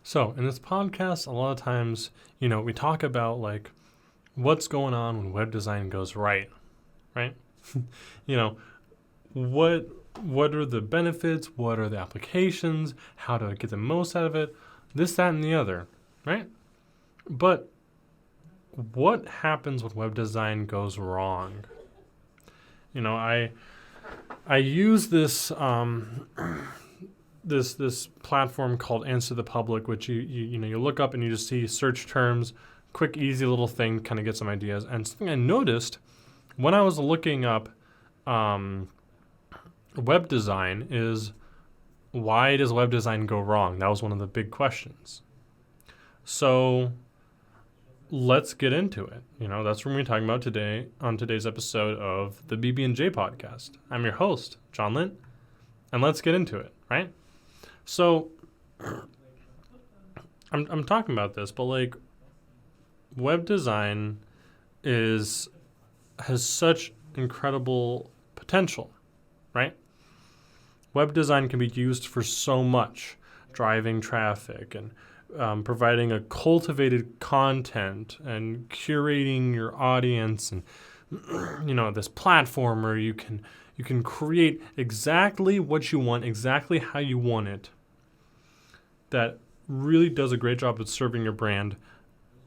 So in this podcast, a lot of times, we talk about like what's going on when web design goes right, right? you know, what what are the benefits? What are the applications? How to get the most out of it? This, that, and the other, right? But what happens when web design goes wrong? I use this this platform called Answer the Public, which you look up and you just see search terms, quick, easy little thing, kind of get some ideas. And something I noticed when I was looking up web design is, why does web design go wrong? That was one of the big questions. So let's get into it. That's what we're going to be talking about today on today's episode of the BB&J podcast. I'm your host, John Lint, and let's get into it, right? So I'm talking about this, but like web design has such incredible potential, right? Web design can be used for so much, driving traffic and providing a cultivated content and curating your audience, and this platform where you can create exactly what you want, exactly how you want it. That really does a great job of serving your brand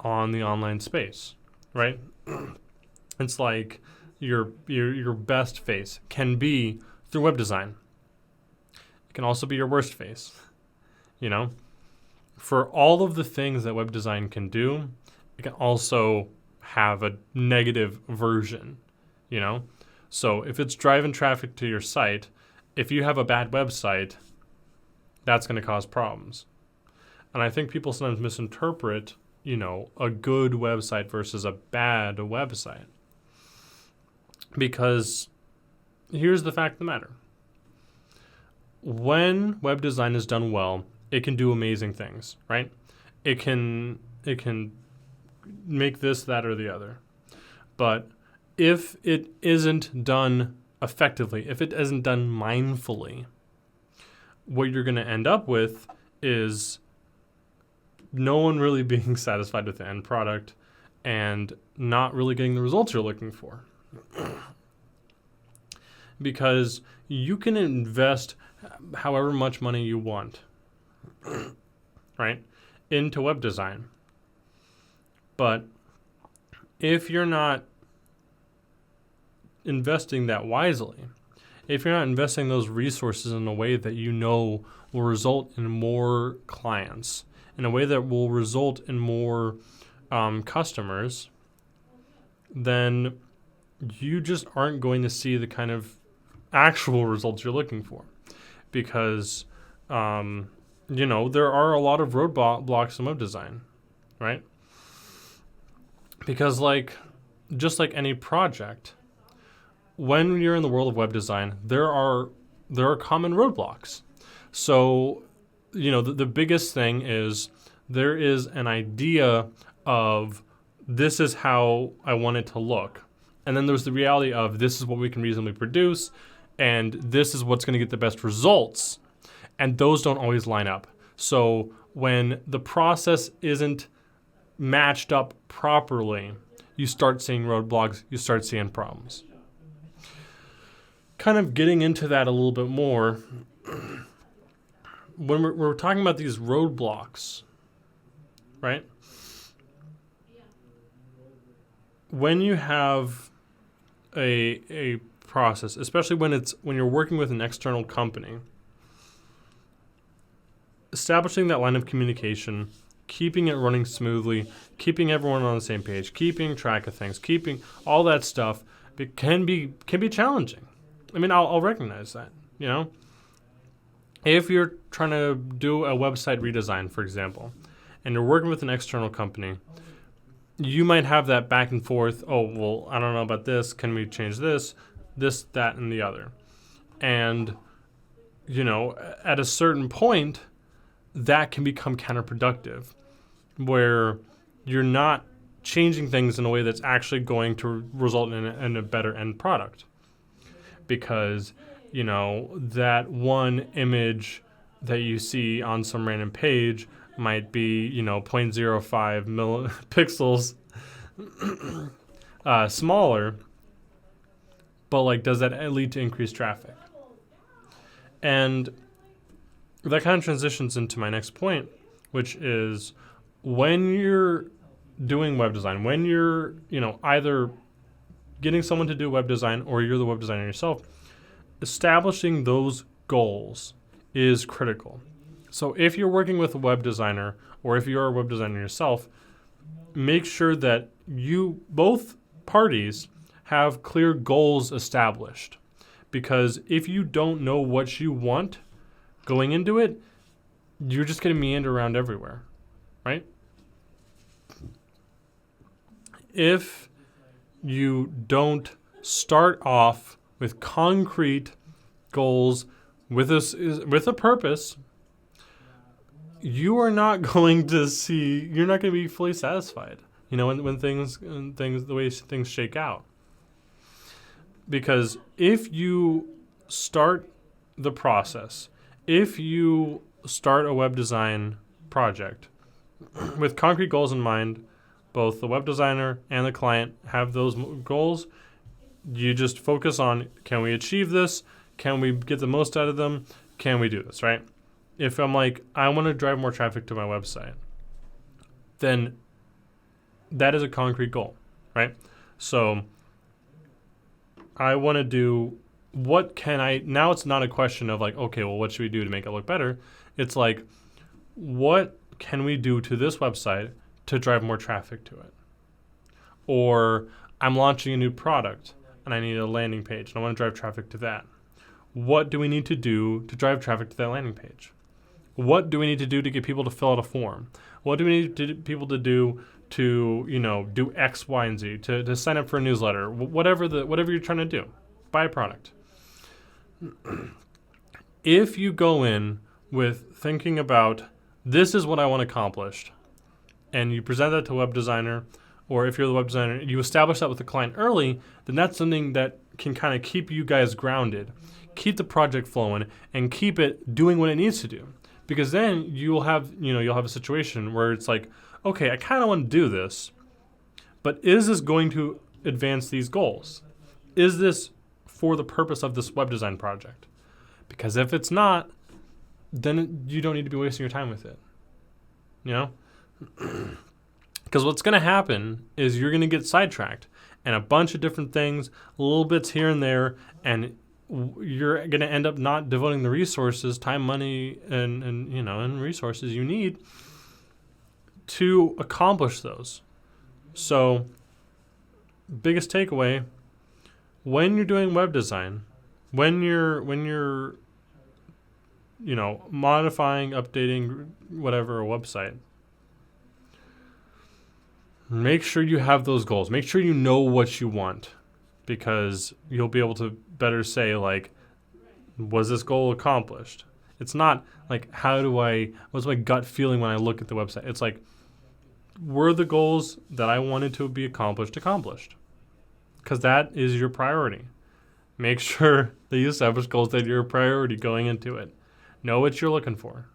on the online space, right? It's like your best face can be through web design. It can also be your worst face, For all of the things that web design can do, it can also have a negative version, So if it's driving traffic to your site, if you have a bad website, that's going to cause problems. And I think people sometimes misinterpret, a good website versus a bad website. Because here's the fact of the matter. When web design is done well, it can do amazing things, right? It can make this, that, or the other. But if it isn't done effectively, if it isn't done mindfully, what you're going to end up with is no one really being satisfied with the end product and not really getting the results you're looking for. Because you can invest however much money you want, right, into web design. But if you're not investing that wisely, if you're not investing those resources in a way that will result in more clients, in a way that will result in more customers, then you just aren't going to see the kind of actual results you're looking for. Because, there are a lot of roadblocks in web design, right? Because just like any project, when you're in the world of web design, there are common roadblocks. So, the biggest thing is there is an idea of this is how I want it to look. And then there's the reality of this is what we can reasonably produce, and this is what's going to get the best results. And those don't always line up. So when the process isn't matched up properly, you start seeing roadblocks, you start seeing problems. Kind of getting into that a little bit more, when we're talking about these roadblocks, right? When you have a process, especially when you're working with an external company, establishing that line of communication, keeping it running smoothly, keeping everyone on the same page, keeping track of things, keeping all that stuff, it can be challenging. I mean, I'll recognize that, If you're trying to do a website redesign, for example, and you're working with an external company, you might have that back and forth. Oh, well, I don't know about this. Can we change this, that, and the other? And, at a certain point, that can become counterproductive, where you're not changing things in a way that's actually going to result in a better end product. Because, that one image that you see on some random page might be, 0.05 pixels smaller, but like, does that lead to increased traffic? And that kind of transitions into my next point, which is when you're doing web design, when you're, either getting someone to do web design or you're the web designer yourself, establishing those goals is critical. So if you're working with a web designer or if you're a web designer yourself, make sure that both parties have clear goals established. Because if you don't know what you want going into it, you're just going to meander around everywhere, right? If you don't start off with concrete goals with a purpose, you're not going to be fully satisfied, when things the way things shake out. Because if you start the process, if you start a web design project with concrete goals in mind, both the web designer and the client have those goals. You just focus on, can we achieve this? Can we get the most out of them? Can we do this, right? If I'm like, I want to drive more traffic to my website, then that is a concrete goal, right? So I want to do, now it's not a question of like, okay, well, what should we do to make it look better? It's like, what can we do to this website to drive more traffic to it? Or I'm launching a new product and I need a landing page and I want to drive traffic to that. What do we need to do to drive traffic to that landing page? What do we need to do to get people to fill out a form? What do we need people to do to, do X, Y, and Z, to sign up for a newsletter, whatever you're trying to do, buy a product. If you go in with thinking about, this is what I want accomplished, and you present that to a web designer, or if you're the web designer, you establish that with the client early, then that's something that can kind of keep you guys grounded, keep the project flowing, and keep it doing what it needs to do. Because then you'll have a situation where it's like, okay, I kind of want to do this, but is this going to advance these goals? Is this for the purpose of this web design project? Because if it's not, then you don't need to be wasting your time with it. Because what's going to happen is you're going to get sidetracked and a bunch of different things, little bits here and there, and you're going to end up not devoting the resources, time, money, and resources you need to accomplish those. So, biggest takeaway, when you're doing web design, when you're modifying, updating, whatever, a website, make sure you have those goals. Make sure you know what you want, because you'll be able to better say, like, was this goal accomplished? It's not like, what's my gut feeling when I look at the website? It's like, were the goals that I wanted to be accomplished? Because that is your priority. Make sure that you establish goals that are your priority going into it. Know what you're looking for.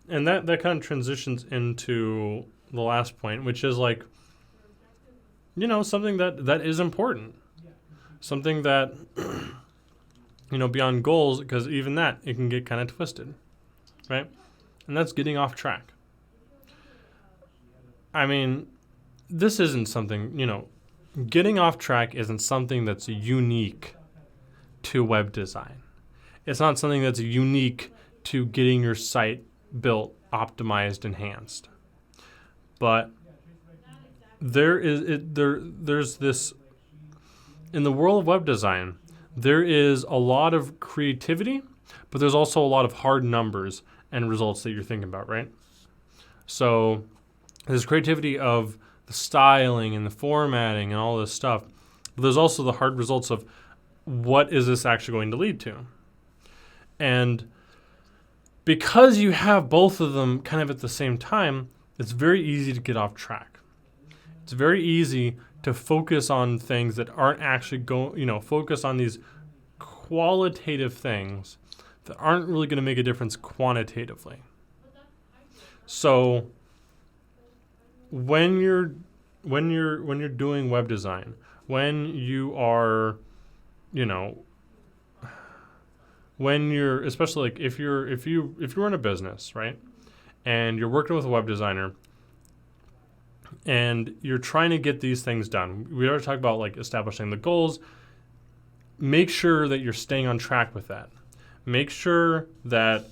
And that kind of transitions into the last point, which is like, something that is important. Something that, beyond goals, because even that, it can get kind of twisted, right? And that's getting off track. I mean, this isn't something, getting off track isn't something that's unique to web design. It's not something that's unique to getting your site built, optimized, enhanced. But there's this, in the world of web design, there is a lot of creativity, but there's also a lot of hard numbers and results that you're thinking about, right? So there's creativity of the styling and the formatting and all this stuff, but there's also the hard results of what is this actually going to lead to? And because you have both of them kind of at the same time, it's very easy to get off track. It's very easy to focus on things that aren't actually focus on these qualitative things that aren't really going to make a difference quantitatively. So when you're doing web design, when you are, when you're, especially like if you run a business, right, and you're working with a web designer, and you're trying to get these things done. We already talked about like establishing the goals. Make sure that you're staying on track with that. Make sure that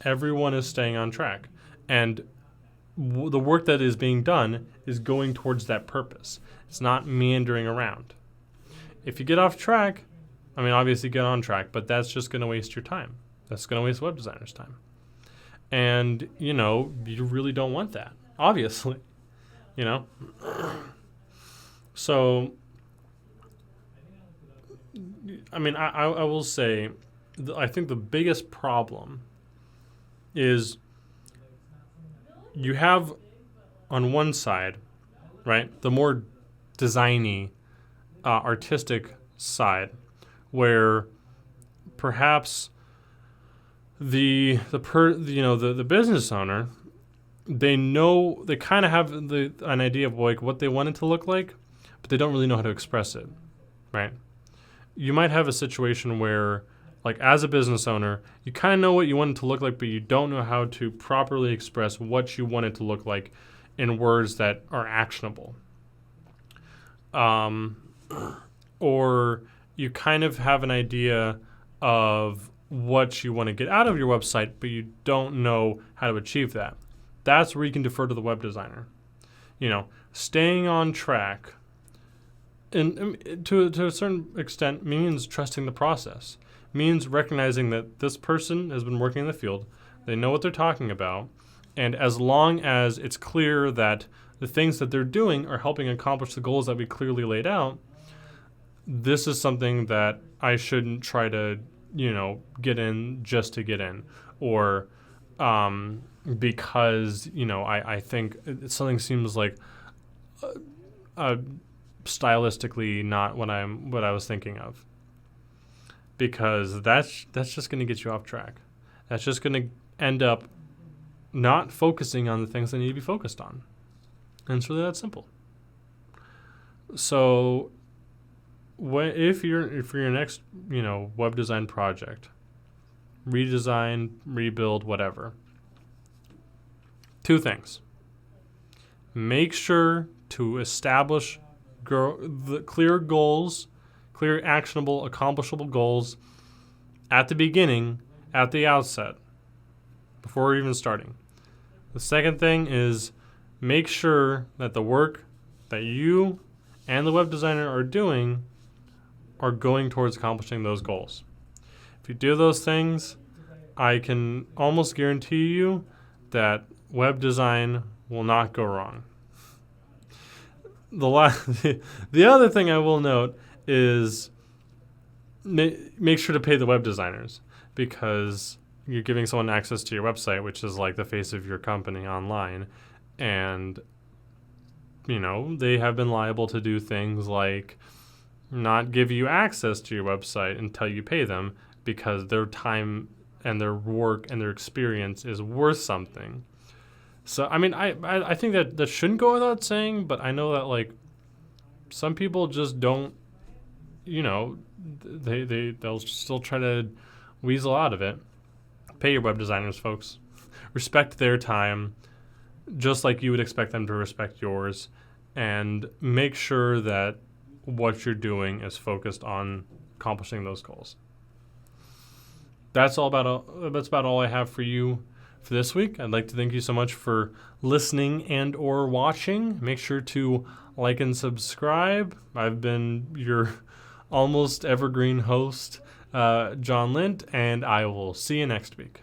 everyone is staying on track, and the work that is being done is going towards that purpose. It's not meandering around. If you get off track, obviously get on track, but that's just going to waste your time. That's going to waste web designers' time. And, you really don't want that, obviously, So, I will say, I think the biggest problem is you have on one side, right, the more designy, artistic side, where perhaps the business owner, they kind of have an idea of like what they want it to look like, but they don't really know how to express it, right? You might have a situation where, like, as a business owner, you kind of know what you want it to look like, but you don't know how to properly express what you want it to look like in words that are actionable. Or you kind of have an idea of what you want to get out of your website, but you don't know how to achieve that. That's where you can defer to the web designer. Staying on track, and to a certain extent, means trusting the process. Means recognizing that this person has been working in the field, they know what they're talking about, and as long as it's clear that the things that they're doing are helping accomplish the goals that we clearly laid out, this is something that I shouldn't try to, get in just to get in, or because, I think something seems like stylistically not what I was thinking of. Because that's just going to get you off track. That's just going to end up not focusing on the things that need to be focused on. And it's really that simple. So if your next, web design project, redesign, rebuild, whatever, 2 things. Make sure to establish the clear goals, clear, actionable, accomplishable goals at the beginning, at the outset, before even starting. The second thing is make sure that the work that you and the web designer are doing are going towards accomplishing those goals. If you do those things, I can almost guarantee you that web design will not go wrong. The other thing I will note is make sure to pay the web designers, because you're giving someone access to your website, which is like the face of your company online, and they have been liable to do things like not give you access to your website until you pay them, because their time and their work and their experience is worth something. So I think that shouldn't go without saying, but I know that like some people just don't, they'll still try to weasel out of it. Pay your web designers, folks. Respect their time, just like you would expect them to respect yours, and make sure that what you're doing is focused on accomplishing those goals. That's about all I have for you for this week. I'd like to thank you so much for listening and or watching. Make sure to like and subscribe. I've been your almost evergreen host, John Lint, and I will see you next week.